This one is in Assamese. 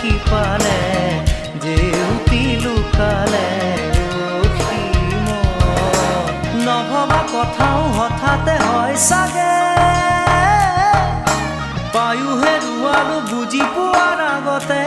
সিপালে জেউতি লুকালে নভবা কথাও হঠাতে হয় চাগে পায়ো হেৰুৱালো বুজি পোৱাৰ আগতে